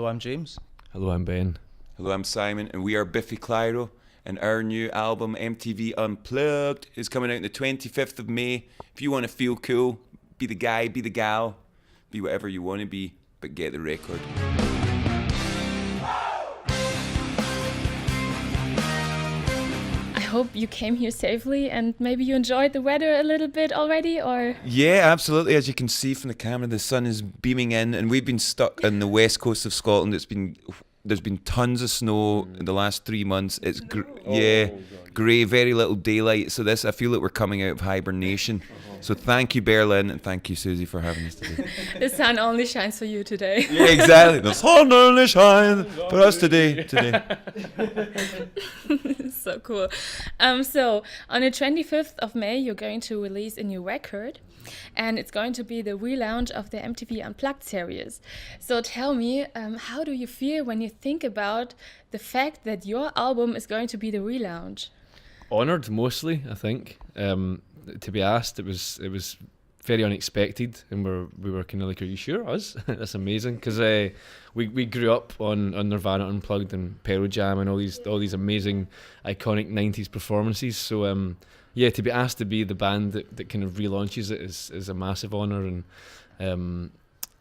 Hello, I'm James. Hello, I'm Ben. Hello, I'm Simon, and we are BIFFY CLYRO, and our new album, MTV Unplugged, is coming out on the 25th of May. If you want to feel cool, be the guy, be the gal, be whatever you want to be, but get the record. I hope you came here safely and maybe you enjoyed the weather a little bit already, or? Yeah, absolutely. As you can see from the camera, the sun is beaming in, and we've been stuck on the west coast of Scotland. There's been tons of snow in the last 3 months. It's grey, very little daylight. So I feel like we're coming out of hibernation. So thank you, Berlin, and thank you, Susi, for having us today. The sun only shines for you today. Yeah, exactly. The sun only shines for us today. So cool. So on the 25th of May, you're going to release a new record, and it's going to be the relaunch of the MTV Unplugged series. So tell me, how do you feel when you think about the fact that your album is going to be the relaunch? Honoured, mostly, I think. To be asked, it was very unexpected, and we were kind of like, "Are you sure, us?" That's amazing, because we grew up on Nirvana Unplugged and Pearl Jam and all these amazing iconic 90s performances. So yeah, to be asked to be the band that kind of relaunches it is a massive honour, and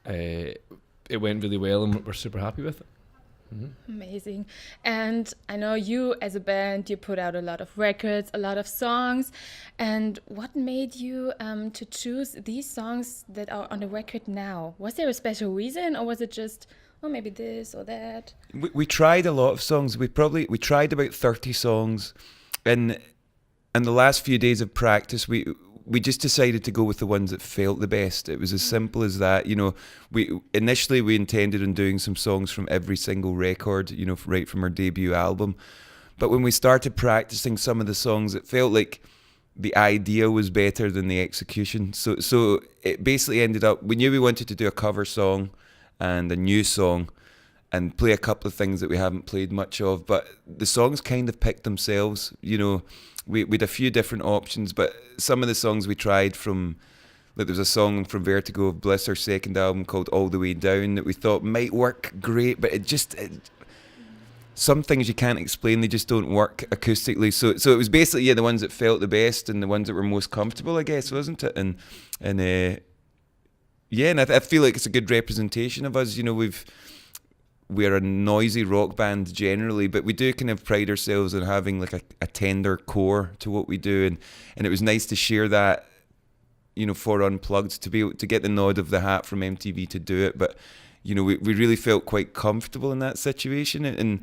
it went really well, and we're super happy with it. Mm-hmm. Amazing. And I know you, as a band, you put out a lot of records, a lot of songs. And what made you to choose these songs that are on the record now? Was there a special reason, or was it just, oh, maybe this or that? We tried a lot of songs. We tried about 30 songs, and in the last few days of practice, we just decided to go with the ones that felt the best. It was as simple as that. You know, we initially intended on doing some songs from every single record, you know, right from our debut album. But when we started practicing some of the songs, it felt like the idea was better than the execution. So it basically ended up, we knew we wanted to do a cover song and a new song and play a couple of things that we haven't played much of, but the songs kind of picked themselves. You know, we had a few different options, but some of the songs we tried from, like there was a song from Vertigo of Bliss, our second album, called All the Way Down, that we thought might work great, but some things you can't explain, they just don't work acoustically. So it was basically, the ones that felt the best and the ones that were most comfortable, I guess, wasn't it? And I feel like it's a good representation of us. You know, we're a noisy rock band generally, but we do kind of pride ourselves on having like a tender core to what we do, and it was nice to share that, you know, for Unplugged, to be able to get the nod of the hat from MTV to do it. But you know, we really felt quite comfortable in that situation, and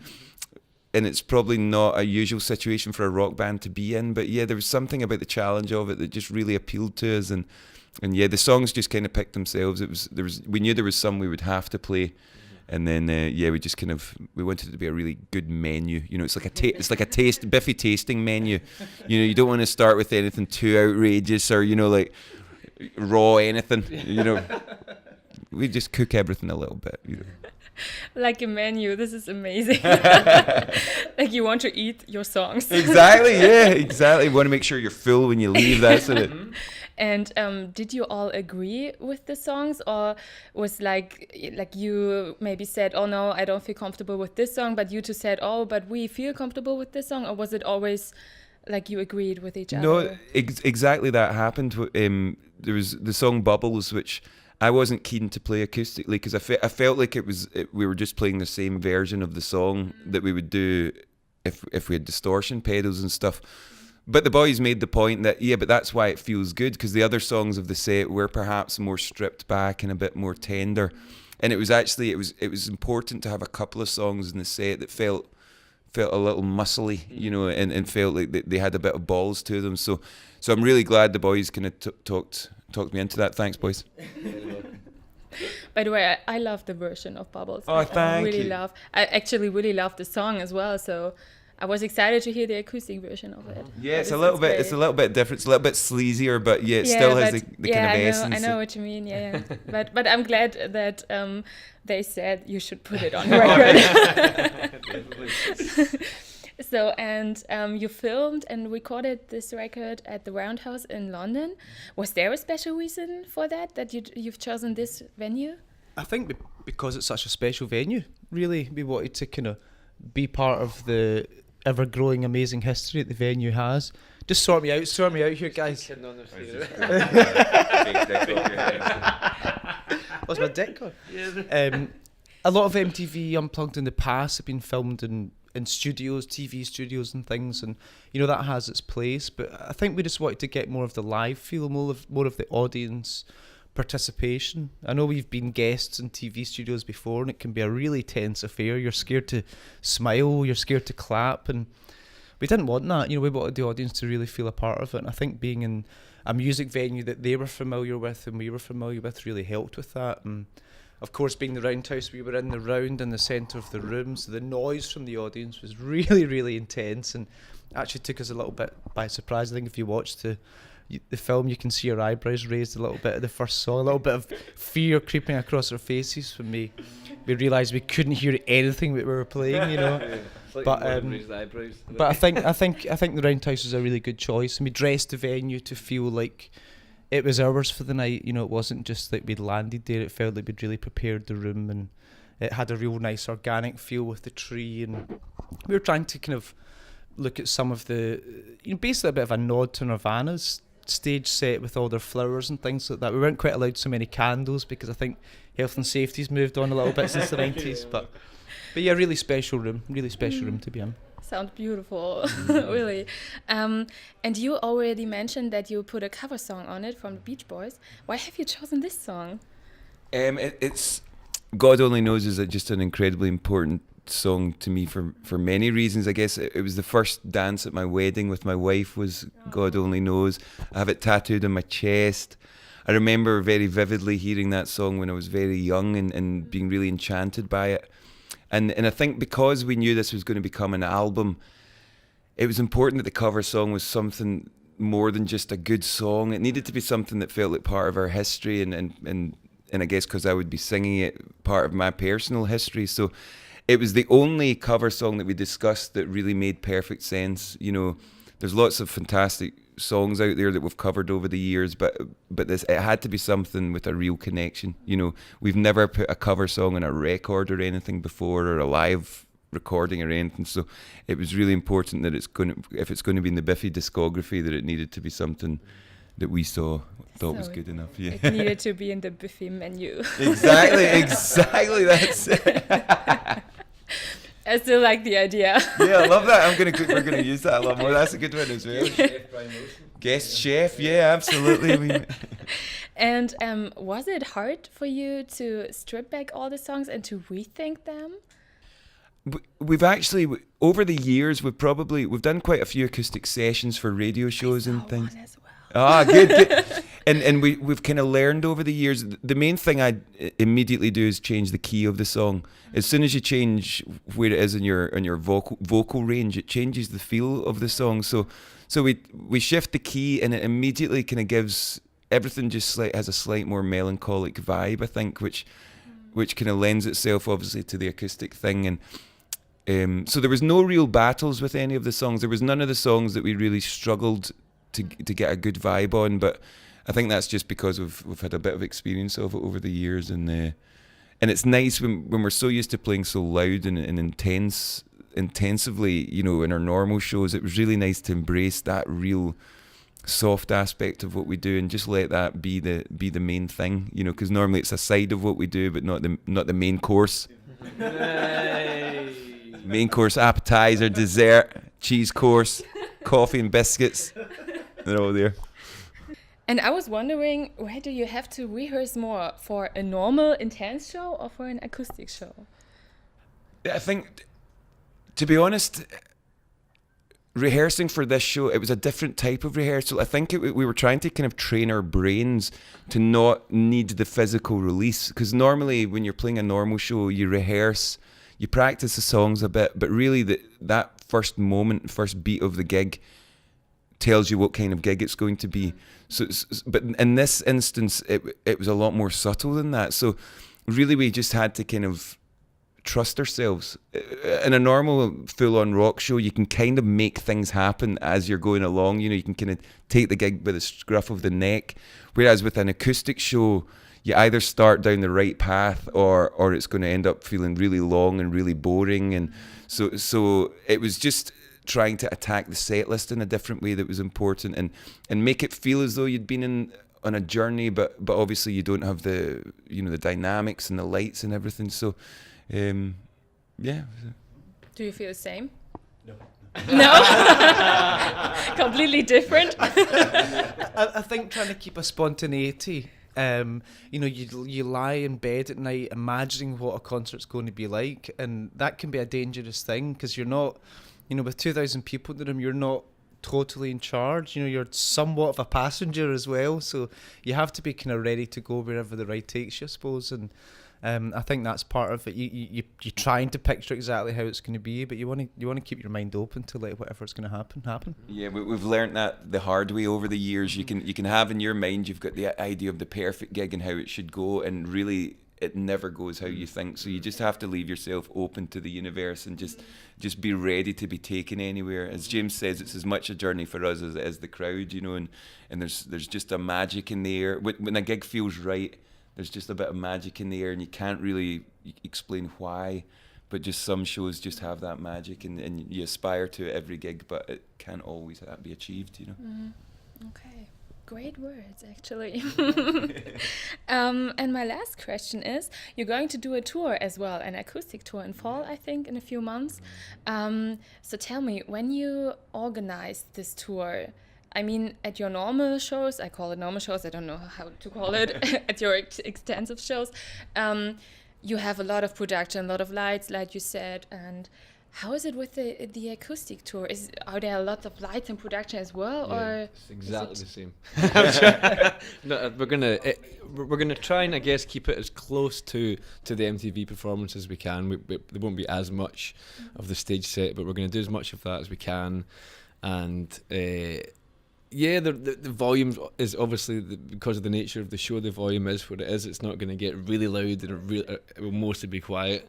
it's probably not a usual situation for a rock band to be in, but yeah, there was something about the challenge of it that just really appealed to us, and yeah, the songs just kind of picked themselves. We knew there was some we would have to play. And then, we wanted it to be a really good menu. You know, it's like a Biffy tasting menu. You know, you don't want to start with anything too outrageous or, you know, like raw anything. You know, we just cook everything a little bit. You know. Like a menu. This is amazing. Like you want to eat your songs. Exactly. Yeah. Exactly. You want to make sure you're full when you leave. That's it. And did you all agree with the songs, or was like you maybe said, oh no, I don't feel comfortable with this song, but you two said, oh, but we feel comfortable with this song, or was it always like you agreed with each other? No, exactly that happened. There was the song Bubbles, which I wasn't keen to play acoustically because I felt like we were just playing the same version of the song that we would do if we had distortion pedals and stuff. But the boys made the point that, but that's why it feels good, because the other songs of the set were perhaps more stripped back and a bit more tender. And it was important to have a couple of songs in the set that felt a little muscly, you know, and felt like they had a bit of balls to them. So I'm really glad the boys kind of talked me into that. Thanks, boys. By the way, I love the version of Bubbles. Oh, thank you. I actually really love the song as well, so I was excited to hear the acoustic version of it. Yeah, it's a little bit different. It's a little bit sleazier, but it still has the kind of essence. I know what you mean. Yeah. but I'm glad that they said you should put it on record. So, and you filmed and recorded this record at the Roundhouse in London. Was there a special reason for that you've chosen this venue? I think because it's such a special venue, really, we wanted to kind of be part of the ever-growing amazing history that the venue has. Just sort me out here, guys. What's my dick on? A lot of MTV Unplugged in the past have been filmed in studios, TV studios and things, and that has its place, but I think we just wanted to get more of the live feel, more of the audience participation. I know we've been guests in TV studios before, and it can be a really tense affair. You're scared to smile, you're scared to clap, and we didn't want that. We wanted the audience to really feel a part of it, and I think being in a music venue that they were familiar with and we were familiar with really helped with that. And of course, being the Roundhouse, we were in the round in the centre of the room, so the noise from the audience was really, really intense, and actually took us a little bit by surprise. I think if you watch the film, you can see our eyebrows raised a little bit at the first song, a little bit of fear creeping across our faces when we realised we couldn't hear anything that we were playing, But I think the Roundhouse is a really good choice, and we dressed the venue to feel like it was ours for the night. It wasn't just like we'd landed there. It felt like we'd really prepared the room, and it had a real nice organic feel with the tree. And we were trying to kind of look at some of the, basically a bit of a nod to Nirvana's stage set with all their flowers and things like that. We weren't quite allowed so many candles because I think health and safety's moved on a little bit since the 90s. But yeah, really special room to be in. Sounds beautiful, really. And you already mentioned that you put a cover song on it from the Beach Boys. Why have you chosen this song? It's God Only Knows is just an incredibly important song to me for many reasons. I guess it was the first dance at my wedding with my wife was God Only Knows. I have it tattooed on my chest. I remember very vividly hearing that song when I was very young and being really enchanted by it. And I think because we knew this was going to become an album, it was important that the cover song was something more than just a good song. It needed to be something that felt like part of our history, and I guess because I would be singing it, part of my personal history. So it was the only cover song that we discussed that really made perfect sense. There's lots of fantastic songs out there that we've covered over the years, but it had to be something with a real connection. We've never put a cover song on a record or anything before, or a live recording or anything, so it was really important that if it's going to be in the Biffy discography, that it needed to be something that we thought was good enough. Yeah, it needed to be in the Biffy menu. exactly that's it. I still like the idea. Yeah, I love that. We're gonna use that a lot more. That's a good one as well. Guest chef, yeah, absolutely. And was it hard for you to strip back all the songs and to rethink them? We've actually, over the years, we've done quite a few acoustic sessions for radio shows and things. One as well. Ah, good. And we've kind of learned over the years. The main thing I immediately do is change the key of the song. As soon as you change where it is in your vocal range, it changes the feel of the song. So we shift the key, and it immediately kind of gives everything just has a slight more melancholic vibe, I think, which kind of lends itself obviously to the acoustic thing. And so there was no real battles with any of the songs. There was none of the songs that we really struggled to get a good vibe on, but I think that's just because we've had a bit of experience of it over the years, and it's nice when we're so used to playing so loud and intensively, in our normal shows. It was really nice to embrace that real soft aspect of what we do and just let that be the main thing, because normally it's a side of what we do, but not the main course. Main course, appetizer, dessert, cheese course, coffee and biscuits. They're all there. And I was wondering, where do you have to rehearse more, for a normal intense show or for an acoustic show? I think, to be honest, rehearsing for this show, it was a different type of rehearsal. I think we were trying to kind of train our brains to not need the physical release, because normally when you're playing a normal show, you rehearse, you practice the songs a bit, but really that first moment, first beat of the gig tells you what kind of gig it's going to be. So, but in this instance, it was a lot more subtle than that. So really we just had to kind of trust ourselves. In a normal full-on rock show, you can kind of make things happen as you're going along. You know, you can kind of take the gig by the scruff of the neck. Whereas with an acoustic show, you either start down the right path or it's going to end up feeling really long and really boring. And so it was just trying to attack the set list in a different way that was important, and make it feel as though you'd been on a journey, but obviously you don't have the dynamics and the lights and everything. So yeah. Do you feel the same? No. Completely different. I think trying to keep a spontaneity. You lie in bed at night imagining what a concert's going to be like, and that can be a dangerous thing, because you're not, with 2,000 people in the room, you're not totally in charge. You're somewhat of a passenger as well, so you have to be kind of ready to go wherever the ride takes you, I suppose. And I think that's part of it. You're trying to picture exactly how it's going to be, but you want to keep your mind open to let whatever's going to happen. Yeah, we've learned that the hard way over the years. You can have in your mind, you've got the idea of the perfect gig and how it should go, and really it never goes how you think. So you just have to leave yourself open to the universe and just be ready to be taken anywhere. As James says, it's as much a journey for us as the crowd, and there's just a magic in the air. When a gig feels right, there's just a bit of magic in the air, and you can't really explain why, but just some shows just have that magic, and you aspire to it every gig, but it can't always be achieved, Okay. Great words, actually. And my last question is, you're going to do a tour as well, an acoustic tour in fall, I think, in a few months. So tell me, when you organize this tour, I mean, at your normal shows, I call it normal shows, I don't know how to call it, at your extensive shows, you have a lot of production, a lot of lights, like you said, and how is it with the acoustic tour? Are there a lot of lights and production as well, or it's exactly the same? No, we're gonna try and, I guess, keep it as close to the MTV performance as we can. There won't be as much of the stage set, but we're gonna do as much of that as we can. And the volume is obviously, because of the nature of the show, the volume is what it is. It's not going to get really loud, and it will mostly be quiet.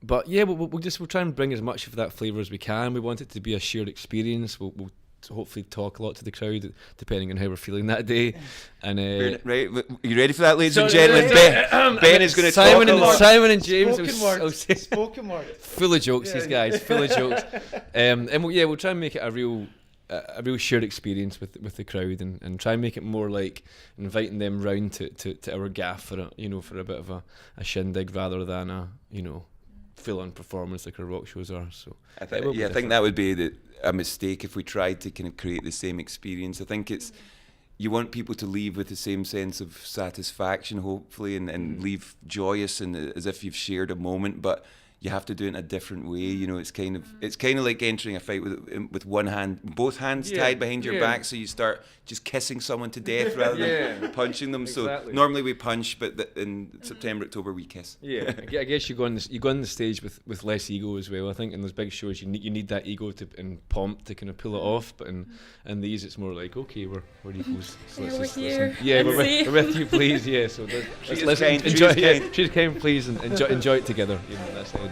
But yeah, we'll try and bring as much of that flavour as we can. We want it to be a shared experience. We'll hopefully talk a lot to the crowd, depending on how we're feeling that day. And right, are you ready for that, ladies and gentlemen? Ben is going to talk a lot. Simon and James, Spoken word. Full of jokes, these guys, full of jokes. And we'll try and make it a real shared experience with the crowd, and try and make it more like inviting them round to our gaff for a bit of a shindig, rather than a full-on performance like our rock shows are. So I think that would be a mistake if we tried to kind of create the same experience. I think you want people to leave with the same sense of satisfaction, hopefully, and leave joyous and as if you've shared a moment, but you have to do it in a different way. It's kind of like entering a fight with one hand, both hands tied behind your back, so you start just kissing someone to death rather than punching them. Exactly. So normally we punch, but in September, October we kiss. Yeah, I guess you go on the stage with less ego as well. I think in those big shows you need that ego and pomp to kind of pull it off. But in these it's more like, okay, we're equals. So we're here. Yeah, we're with you, please. Yeah, so let's enjoy. Treat us kind, please, and enjoy it together. That's the idea.